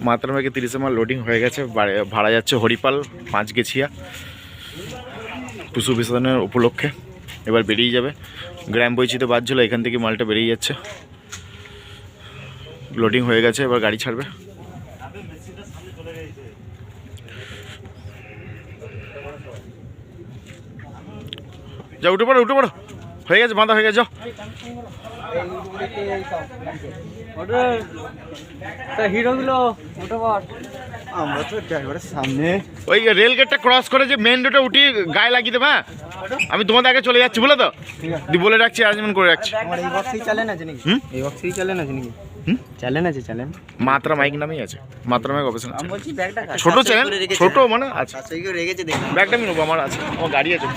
মাতরমেকে 30 মাল লোডিং হয়ে গেছে, ভাড়া যাচ্ছে হরিপাল 5 গেছিয়া টুসু বিসর্জনের উপলক্ষে। এবার বেরিয়ে যাবে, গ্রাম বইচিতে বাজছিল, এখান থেকে মালটা বেরিয়ে যাচ্ছে, লোডিং হয়ে গেছে, এবার গাড়ি ছাড়বে। যা উঠে পড়ো, উঠে পড়ো, হয়ে গেছে, বাঁধা হয়ে গেছে, যাও। আমরা তো ড্রাইভারের সামনে ওই রেল গেটটা ক্রস করে যে মেন রোডে উঠি গায়ে লাগিয়ে দেবে। হ্যাঁ, আমি তোমাদের আগে চলে যাচ্ছি, বলে তো বলে রাখছি, অ্যারেঞ্জমেন্ট করে রাখছি। আমার এই বক্সেই চালেন আছে নাকি? এই বক্সেই চালেন আছে নাকি? চালেন আছে, চালেন মাত্রা মাইক নামেই আছে, মাত্রা মাইক অপারেশন আছে। আমি বলছি ব্যাগটা ছোট চ্যানেল, ছোট মানে আছে, আচ্ছা এই রেখেছে দেখুন। ব্যাগটা আমি নেবো, আমার আছে, আমার গাড়ি আছে।